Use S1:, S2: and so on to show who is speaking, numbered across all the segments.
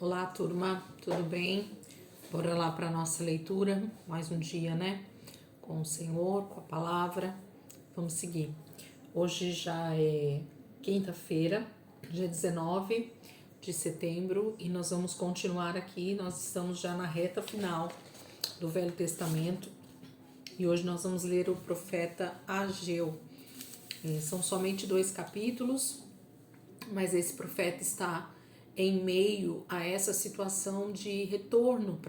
S1: Olá, turma, tudo bem? Bora lá para nossa leitura, mais um dia, né? Com o Senhor, com a palavra. Vamos seguir. Hoje já é quinta-feira, dia 19 de setembro, e nós vamos continuar aqui. Nós estamos já na reta final do Velho Testamento e hoje nós vamos ler o profeta Ageu. São somente 2 capítulos, mas esse profeta está em meio a essa situação de retorno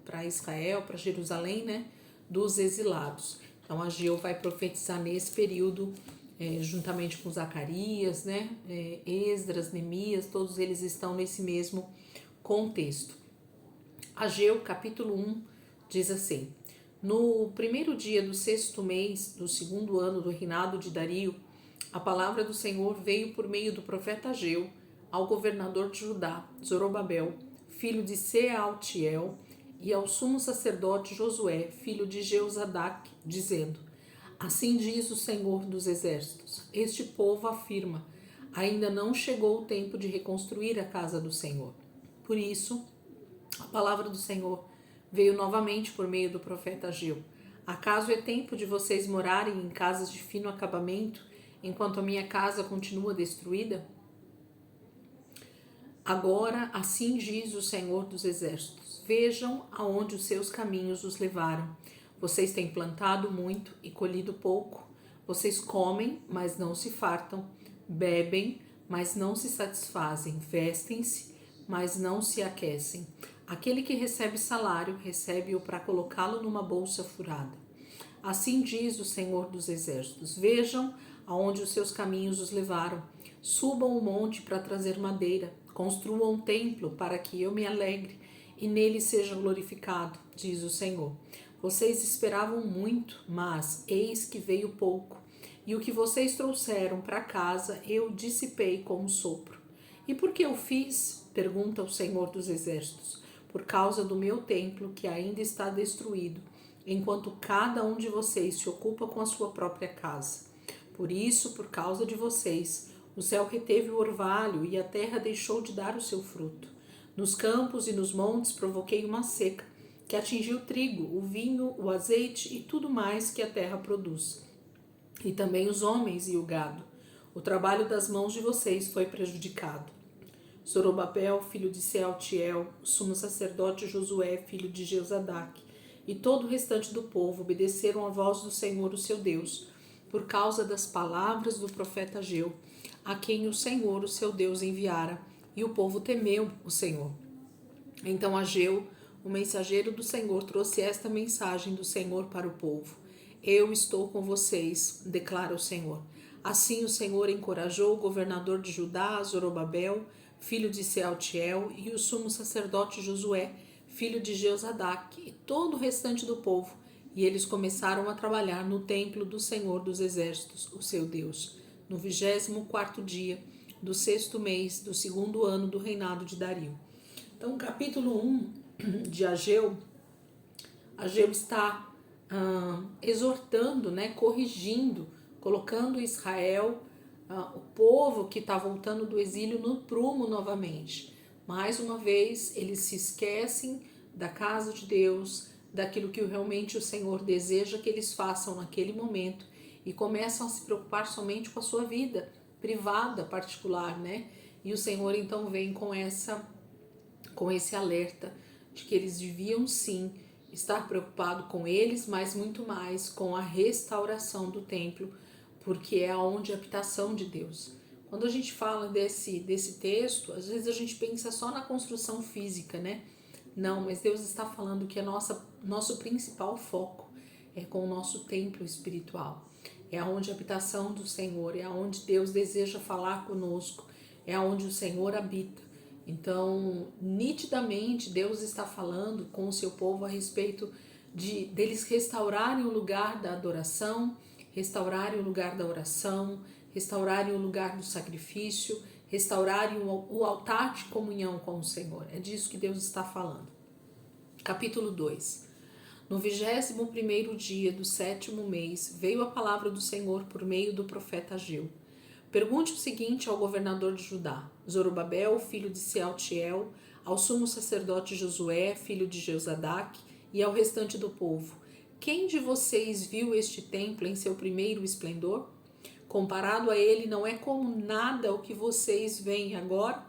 S1: para Israel, para Jerusalém, né, dos exilados. Então Ageu vai profetizar nesse período, juntamente com Zacarias, né, Esdras, Neemias, todos eles estão nesse mesmo contexto. Ageu, capítulo 1, diz assim: No primeiro dia do 6º mês do 2º ano do reinado de Dario, a palavra do Senhor veio por meio do profeta Ageu ao governador de Judá, Zorobabel, filho de Sealtiel, e ao sumo sacerdote Josué, filho de Jeozadak, dizendo: Assim diz o Senhor dos Exércitos: Este povo afirma: ainda não chegou o tempo de reconstruir a casa do Senhor. Por isso, a palavra do Senhor veio novamente por meio do profeta Ageu. Acaso é tempo de vocês morarem em casas de fino acabamento, enquanto a minha casa continua destruída? Agora, assim diz o Senhor dos Exércitos: Vejam aonde os seus caminhos os levaram. Vocês têm plantado muito e colhido pouco. Vocês comem, mas não se fartam. Bebem, mas não se satisfazem. Vestem-se, mas não se aquecem. Aquele que recebe salário, recebe-o para colocá-lo numa bolsa furada. Assim diz o Senhor dos Exércitos: Vejam aonde os seus caminhos os levaram. Subam o monte para trazer madeira. Construam um templo para que eu me alegre e nele seja glorificado, diz o Senhor. Vocês esperavam muito, mas eis que veio pouco. E o que vocês trouxeram para casa eu dissipei como sopro. E por que eu fiz? Pergunta o Senhor dos Exércitos. Por causa do meu templo que ainda está destruído, enquanto cada um de vocês se ocupa com a sua própria casa. Por isso, por causa de vocês, o céu reteve o orvalho e a terra deixou de dar o seu fruto. Nos campos e nos montes provoquei uma seca, que atingiu o trigo, o vinho, o azeite e tudo mais que a terra produz. E também os homens e o gado. O trabalho das mãos de vocês foi prejudicado. Zorobabel, filho de Sealtiel, o sumo sacerdote Josué, filho de Jeozadak, e todo o restante do povo obedeceram à voz do Senhor, o seu Deus, por causa das palavras do profeta Ageu, a quem o Senhor, o seu Deus, enviara, e o povo temeu o Senhor. Então Ageu, o mensageiro do Senhor, trouxe esta mensagem do Senhor para o povo: Eu estou com vocês, declara o Senhor. Assim o Senhor encorajou o governador de Judá, Zorobabel, filho de Sealtiel, e o sumo sacerdote Josué, filho de Jeozadak, e todo o restante do povo, e eles começaram a trabalhar no templo do Senhor dos Exércitos, o seu Deus, no 24º dia do 6º mês do 2º ano do reinado de Dario. Então, capítulo 1 de Ageu está exortando, né, corrigindo, colocando Israel, o povo que está voltando do exílio, no prumo novamente. Mais uma vez, eles se esquecem da casa de Deus, daquilo que realmente o Senhor deseja que eles façam naquele momento, e começam a se preocupar somente com a sua vida privada, particular, né? E o Senhor então vem com esse alerta de que eles deviam sim estar preocupados com eles, mas muito mais com a restauração do templo, porque é onde a habitação de Deus. Quando a gente fala desse texto, às vezes a gente pensa só na construção física, né? Não, mas Deus está falando que nosso principal foco é com o nosso templo espiritual. É onde a habitação do Senhor, é onde Deus deseja falar conosco, é onde o Senhor habita. Então, nitidamente, Deus está falando com o seu povo a respeito deles restaurarem o lugar da adoração, restaurarem o lugar da oração, restaurarem o lugar do sacrifício, restaurarem o altar de comunhão com o Senhor. É disso que Deus está falando. Capítulo 2. No 21º dia do 7º mês, veio a palavra do Senhor por meio do profeta Ageu. Pergunte o seguinte ao governador de Judá: Zorobabel, filho de Sealtiel, ao sumo sacerdote Josué, filho de Josadaque, e ao restante do povo: quem de vocês viu este templo em seu primeiro esplendor? Comparado a ele, não é como nada o que vocês veem agora?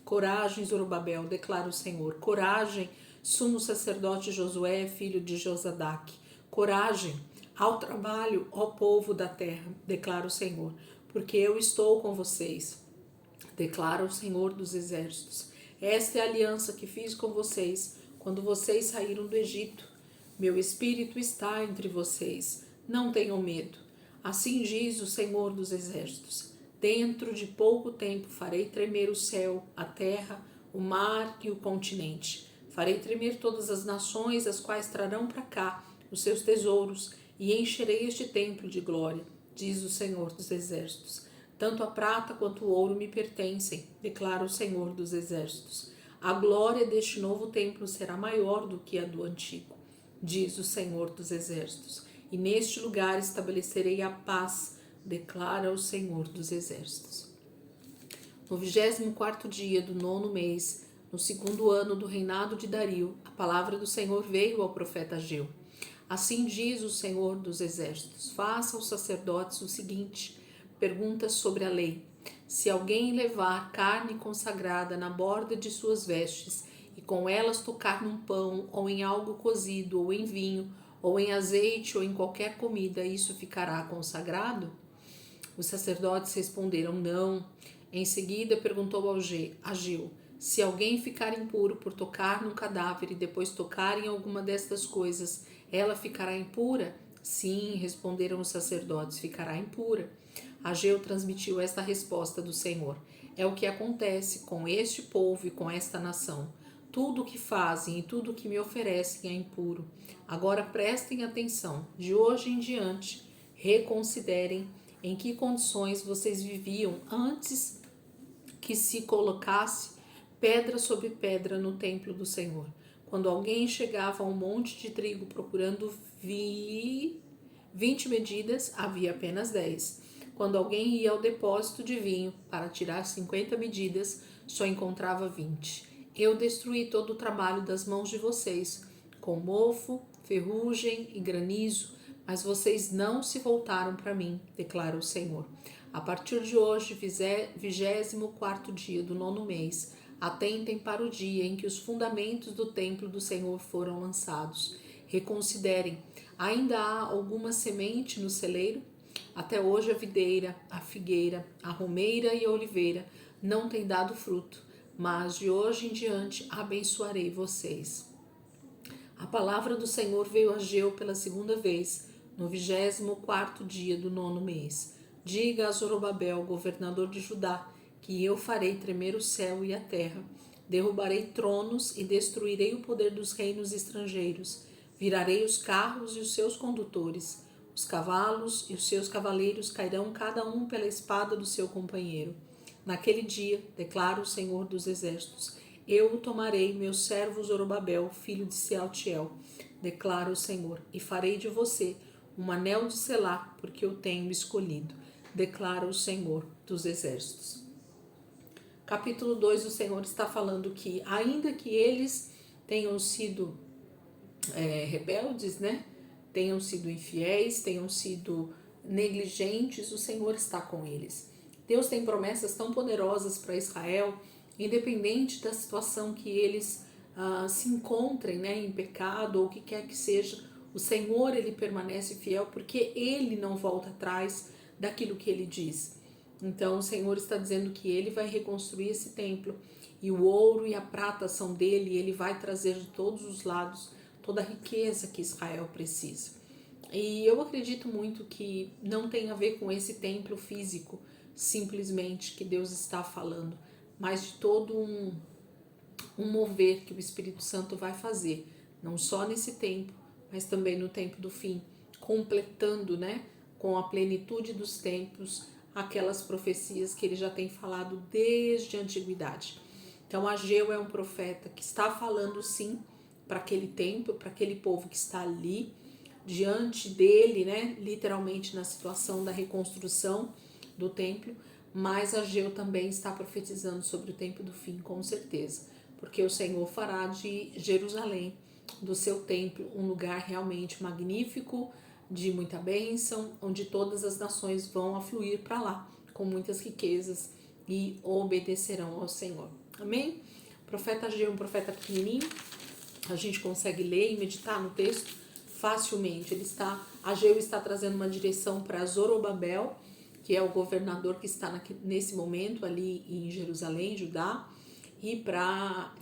S1: Coragem, Zorobabel, declara o Senhor. Coragem, sumo sacerdote Josué, filho de Josadaque. Coragem, ao trabalho, ó povo da terra, declara o Senhor, porque eu estou com vocês, declara o Senhor dos exércitos. Esta é a aliança que fiz com vocês quando vocês saíram do Egito. Meu espírito está entre vocês. Não tenham medo. Assim diz o Senhor dos exércitos. Dentro de pouco tempo farei tremer o céu, a terra, o mar e o continente. Farei tremer todas as nações, as quais trarão para cá os seus tesouros, e encherei este templo de glória, diz o Senhor dos exércitos. Tanto a prata quanto o ouro me pertencem, declara o Senhor dos exércitos. A glória deste novo templo será maior do que a do antigo, diz o Senhor dos exércitos. E neste lugar estabelecerei a paz, declara o Senhor dos exércitos. No 24º dia do 9º mês, no 2º ano do reinado de Dario, a palavra do Senhor veio ao profeta Ageu. Assim diz o Senhor dos exércitos: faça aos sacerdotes o seguinte: perguntas sobre a lei. Se alguém levar carne consagrada na borda de suas vestes e com elas tocar num pão, ou em algo cozido, ou em vinho, ou em azeite, ou em qualquer comida, isso ficará consagrado? Os sacerdotes responderam não. Em seguida perguntou Ageu: se alguém ficar impuro por tocar num cadáver e depois tocar em alguma destas coisas, ela ficará impura? Sim, responderam os sacerdotes, ficará impura. Ageu transmitiu esta resposta do Senhor: é o que acontece com este povo e com esta nação. Tudo o que fazem e tudo o que me oferecem é impuro. Agora prestem atenção. De hoje em diante, reconsiderem em que condições vocês viviam antes que se colocasse pedra sobre pedra no templo do Senhor. Quando alguém chegava a um monte de trigo procurando 20 medidas, havia apenas 10. Quando alguém ia ao depósito de vinho para tirar 50 medidas, só encontrava 20. Eu destruí todo o trabalho das mãos de vocês, com mofo, ferrugem e granizo, mas vocês não se voltaram para mim, declara o Senhor. A partir de hoje, 24º dia do 9º mês, atentem para o dia em que os fundamentos do templo do Senhor foram lançados. Reconsiderem, ainda há alguma semente no celeiro? Até hoje a videira, a figueira, a romeira e a oliveira não têm dado fruto, mas de hoje em diante abençoarei vocês. A palavra do Senhor veio a Ageu pela segunda vez, no 24º dia do 9º mês. Diga a Zorobabel, governador de Judá, que eu farei tremer o céu e a terra. Derrubarei tronos e destruirei o poder dos reinos estrangeiros. Virarei os carros e os seus condutores. Os cavalos e os seus cavaleiros cairão cada um pela espada do seu companheiro. Naquele dia, declara o Senhor dos exércitos, eu o tomarei, meu servo Zorobabel, filho de Sealtiel, declara o Senhor, e farei de você um anel de selar, porque eu tenho escolhido, declara o Senhor dos exércitos. Capítulo 2, o Senhor está falando que, ainda que eles tenham sido rebeldes, né? Tenham sido infiéis, tenham sido negligentes, o Senhor está com eles. Deus tem promessas tão poderosas para Israel, independente da situação que eles se encontrem, né, em pecado ou o que quer que seja. O Senhor, ele permanece fiel porque ele não volta atrás daquilo que ele diz. Então o Senhor está dizendo que ele vai reconstruir esse templo e o ouro e a prata são dele, e ele vai trazer de todos os lados toda a riqueza que Israel precisa. E eu acredito muito que não tem a ver com esse templo físico, simplesmente, que Deus está falando, mas de todo um mover que o Espírito Santo vai fazer, não só nesse tempo, mas também no tempo do fim, completando, né, com a plenitude dos tempos, aquelas profecias que ele já tem falado desde a antiguidade. Então Ageu é um profeta que está falando sim para aquele tempo, para aquele povo que está ali diante dele, né, literalmente na situação da reconstrução do templo, mas Ageu também está profetizando sobre o tempo do fim, com certeza, porque o Senhor fará de Jerusalém, do seu templo, um lugar realmente magnífico, de muita bênção, onde todas as nações vão afluir para lá, com muitas riquezas, e obedecerão ao Senhor. Amém? O profeta Ageu é um profeta pequenininho, a gente consegue ler e meditar no texto facilmente. Ageu está trazendo uma direção para Zorobabel, que é o governador que está nesse momento ali em Jerusalém, Judá, e para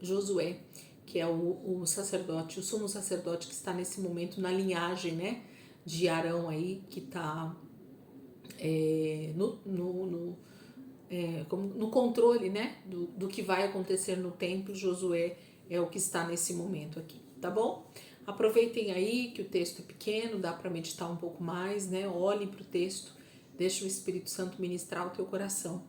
S1: Josué, que é o sacerdote, o sumo sacerdote que está nesse momento na linhagem, né, de Arão aí, que está no controle, né, do que vai acontecer no templo. Josué é o que está nesse momento aqui, tá bom? Aproveitem aí que o texto é pequeno, dá para meditar um pouco mais, né? Olhem para o texto, deixa o Espírito Santo ministrar o teu coração.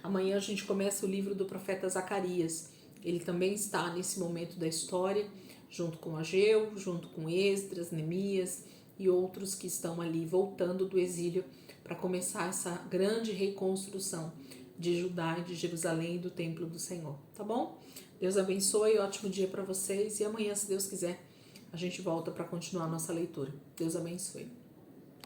S1: Amanhã a gente começa o livro do profeta Zacarias. Ele também está nesse momento da história, junto com Ageu, junto com Esdras, Neemias e outros que estão ali voltando do exílio para começar essa grande reconstrução de Judá e de Jerusalém e do templo do Senhor, tá bom? Deus abençoe, ótimo dia para vocês e amanhã, se Deus quiser, a gente volta para continuar a nossa leitura. Deus abençoe.